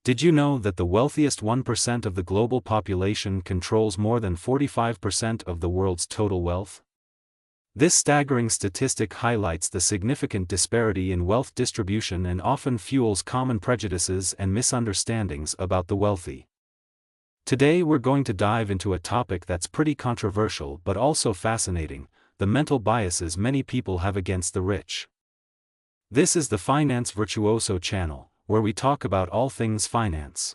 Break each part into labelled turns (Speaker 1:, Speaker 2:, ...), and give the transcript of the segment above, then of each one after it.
Speaker 1: Did you know that the wealthiest 1% of the global population controls more than 45% of the world's total wealth? This staggering statistic highlights the significant disparity in wealth distribution and often fuels common prejudices and misunderstandings about the wealthy. Today we're going to dive into a topic that's pretty controversial but also fascinating: the mental biases many people have against the rich. This is the Finance Virtuoso channel, where we talk about all things finance.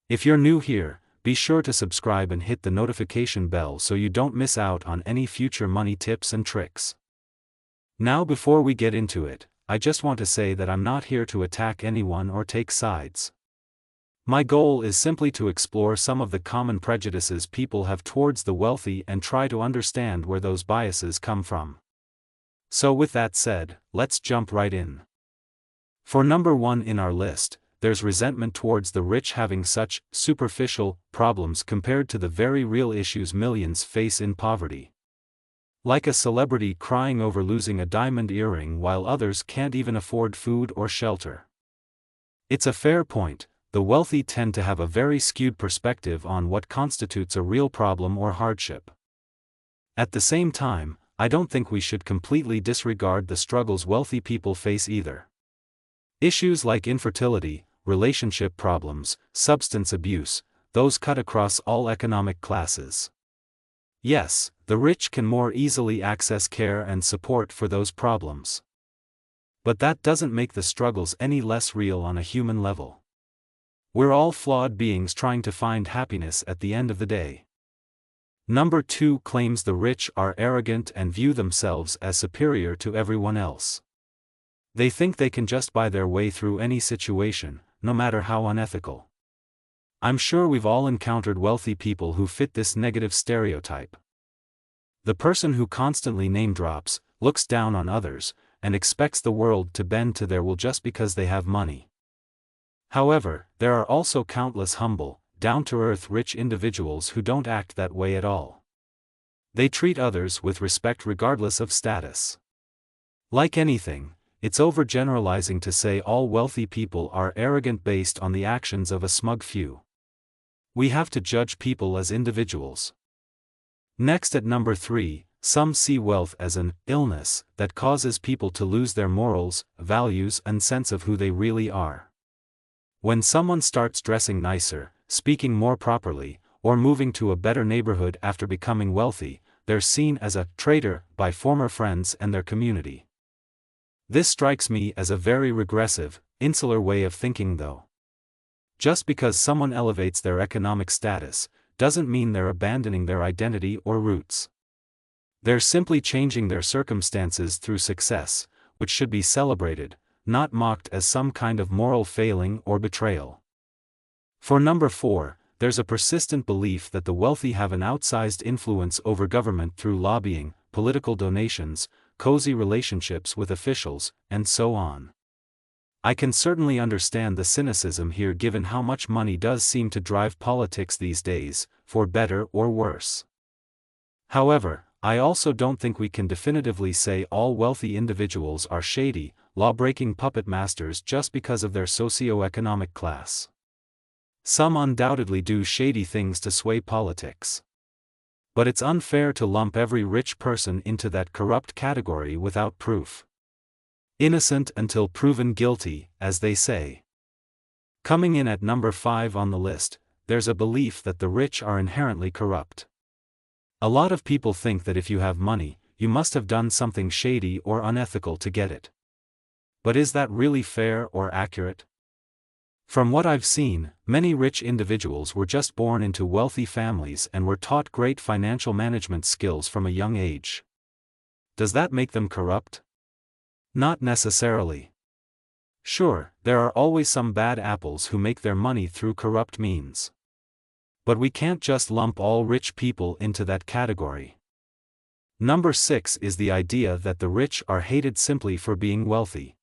Speaker 1: If you're new here, be sure to subscribe and hit the notification bell so you don't miss out on any future money tips and tricks. Now, before we get into it, I just want to say that I'm not here to attack anyone or take sides. My goal is simply to explore some of the common prejudices people have towards the wealthy and try to understand where those biases come from. So with that said, let's jump right in. For number 1 in our list, there's resentment towards the rich having such superficial problems compared to the very real issues millions face in poverty. Like a celebrity crying over losing a diamond earring while others can't even afford food or shelter. It's a fair point. The wealthy tend to have a very skewed perspective on what constitutes a real problem or hardship. At the same time, I don't think we should completely disregard the struggles wealthy people face either. Issues like infertility, relationship problems, substance abuse, those cut across all economic classes. Yes, the rich can more easily access care and support for those problems. But that doesn't make the struggles any less real on a human level. We're all flawed beings trying to find happiness at the end of the day. Number 2 claims the rich are arrogant and view themselves as superior to everyone else. They think they can just buy their way through any situation, no matter how unethical. I'm sure we've all encountered wealthy people who fit this negative stereotype. The person who constantly name drops, looks down on others, and expects the world to bend to their will just because they have money. However, there are also countless humble, down-to-earth rich individuals who don't act that way at all. They treat others with respect regardless of status. Like anything, it's overgeneralizing to say all wealthy people are arrogant based on the actions of a smug few. We have to judge people as individuals. Next, at number 3, some see wealth as an illness that causes people to lose their morals, values, and sense of who they really are. When someone starts dressing nicer, speaking more properly, or moving to a better neighborhood after becoming wealthy, they're seen as a traitor by former friends and their community. This strikes me as a very regressive, insular way of thinking though. Just because someone elevates their economic status, doesn't mean they're abandoning their identity or roots. They're simply changing their circumstances through success, which should be celebrated, not mocked as some kind of moral failing or betrayal. For number 4, there's a persistent belief that the wealthy have an outsized influence over government through lobbying, political donations, cozy relationships with officials, and so on. I can certainly understand the cynicism here given how much money does seem to drive politics these days, for better or worse. However, I also don't think we can definitively say all wealthy individuals are shady, law-breaking puppet masters just because of their socio-economic class. Some undoubtedly do shady things to sway politics. But it's unfair to lump every rich person into that corrupt category without proof. Innocent until proven guilty, as they say. Coming in at number 5 on the list, there's a belief that the rich are inherently corrupt. A lot of people think that if you have money, you must have done something shady or unethical to get it. But is that really fair or accurate? From what I've seen, many rich individuals were just born into wealthy families and were taught great financial management skills from a young age. Does that make them corrupt? Not necessarily. Sure, there are always some bad apples who make their money through corrupt means. But we can't just lump all rich people into that category. Number 6 is the idea that the rich are hated simply for being wealthy.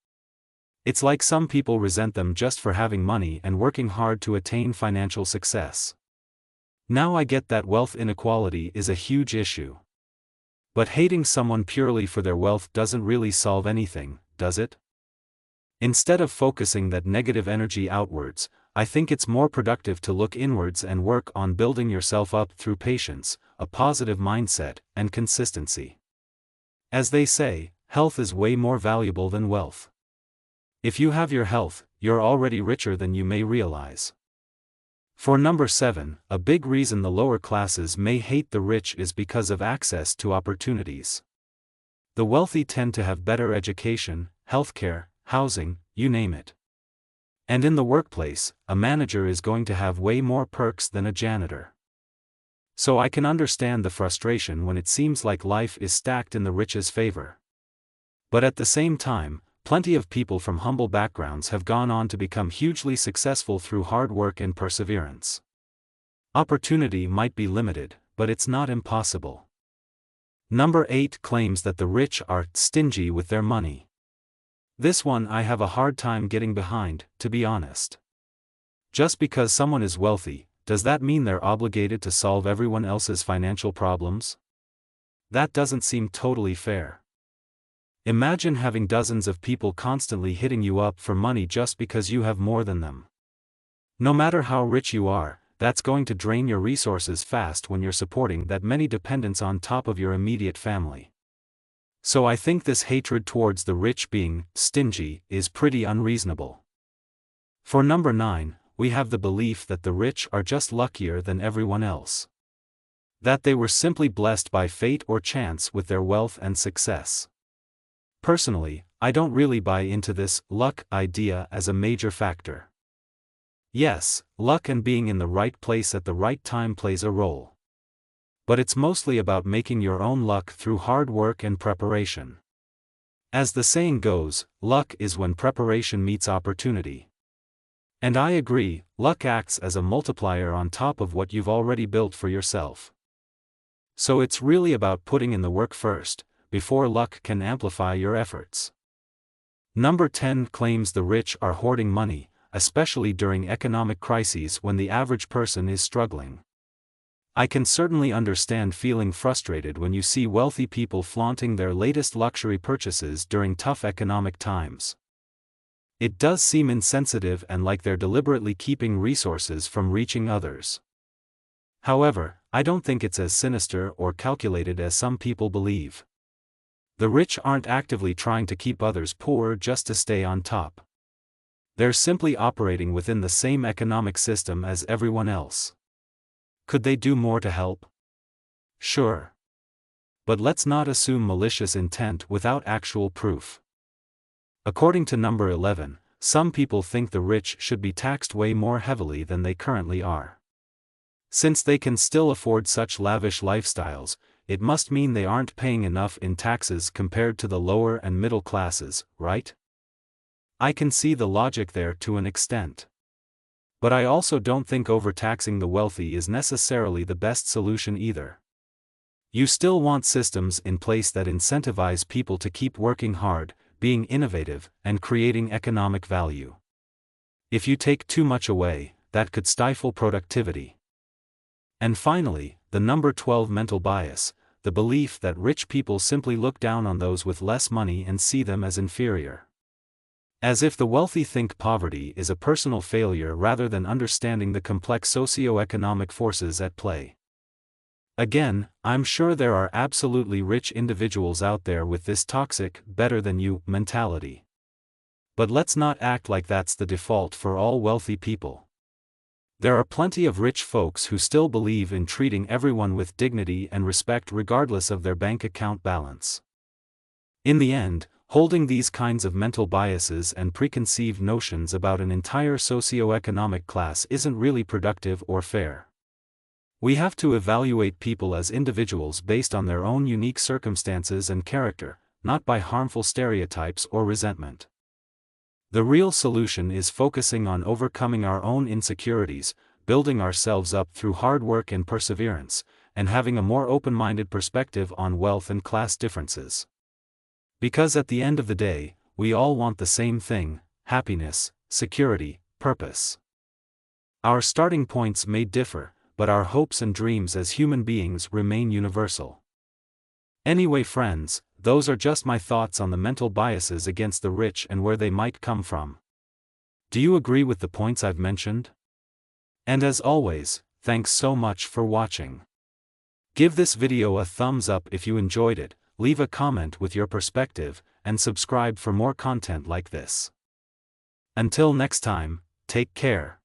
Speaker 1: It's like some people resent them just for having money and working hard to attain financial success. Now I get that wealth inequality is a huge issue. But hating someone purely for their wealth doesn't really solve anything, does it? Instead of focusing that negative energy outwards, I think it's more productive to look inwards and work on building yourself up through patience, a positive mindset, and consistency. As they say, health is way more valuable than wealth. If you have your health, you're already richer than you may realize. For number 7, a big reason the lower classes may hate the rich is because of access to opportunities. The wealthy tend to have better education, healthcare, housing, you name it. And in the workplace, a manager is going to have way more perks than a janitor. So I can understand the frustration when it seems like life is stacked in the rich's favor. But at the same time, plenty of people from humble backgrounds have gone on to become hugely successful through hard work and perseverance. Opportunity might be limited, but it's not impossible. Number 8 claims that the rich are stingy with their money. This one I have a hard time getting behind, to be honest. Just because someone is wealthy, does that mean they're obligated to solve everyone else's financial problems? That doesn't seem totally fair. Imagine having dozens of people constantly hitting you up for money just because you have more than them. No matter how rich you are, that's going to drain your resources fast when you're supporting that many dependents on top of your immediate family. So I think this hatred towards the rich being stingy is pretty unreasonable. For number 9, we have the belief that the rich are just luckier than everyone else. That they were simply blessed by fate or chance with their wealth and success. Personally, I don't really buy into this luck idea as a major factor. Yes, luck and being in the right place at the right time plays a role. But it's mostly about making your own luck through hard work and preparation. As the saying goes, luck is when preparation meets opportunity. And I agree, luck acts as a multiplier on top of what you've already built for yourself. So it's really about putting in the work first, before luck can amplify your efforts. Number 10 claims the rich are hoarding money, especially during economic crises when the average person is struggling. I can certainly understand feeling frustrated when you see wealthy people flaunting their latest luxury purchases during tough economic times. It does seem insensitive and like they're deliberately keeping resources from reaching others. However, I don't think it's as sinister or calculated as some people believe. The rich aren't actively trying to keep others poor just to stay on top. They're simply operating within the same economic system as everyone else. Could they do more to help? Sure. But let's not assume malicious intent without actual proof. According to number 11, some people think the rich should be taxed way more heavily than they currently are. Since they can still afford such lavish lifestyles, it must mean they aren't paying enough in taxes compared to the lower and middle classes, right? I can see the logic there to an extent. But I also don't think overtaxing the wealthy is necessarily the best solution either. You still want systems in place that incentivize people to keep working hard, being innovative, and creating economic value. If you take too much away, that could stifle productivity. And finally, the number 12 mental bias, the belief that rich people simply look down on those with less money and see them as inferior. As if the wealthy think poverty is a personal failure rather than understanding the complex socio-economic forces at play. Again, I'm sure there are absolutely rich individuals out there with this toxic, better-than-you mentality. But let's not act like that's the default for all wealthy people. There are plenty of rich folks who still believe in treating everyone with dignity and respect regardless of their bank account balance. In the end, holding these kinds of mental biases and preconceived notions about an entire socio-economic class isn't really productive or fair. We have to evaluate people as individuals based on their own unique circumstances and character, not by harmful stereotypes or resentment. The real solution is focusing on overcoming our own insecurities, building ourselves up through hard work and perseverance, and having a more open-minded perspective on wealth and class differences. Because at the end of the day, we all want the same thing: happiness, security, purpose. Our starting points may differ, but our hopes and dreams as human beings remain universal. Anyway, friends, those are just my thoughts on the mental biases against the rich and where they might come from. Do you agree with the points I've mentioned? And as always, thanks so much for watching. Give this video a thumbs up if you enjoyed it, leave a comment with your perspective, and subscribe for more content like this. Until next time, take care.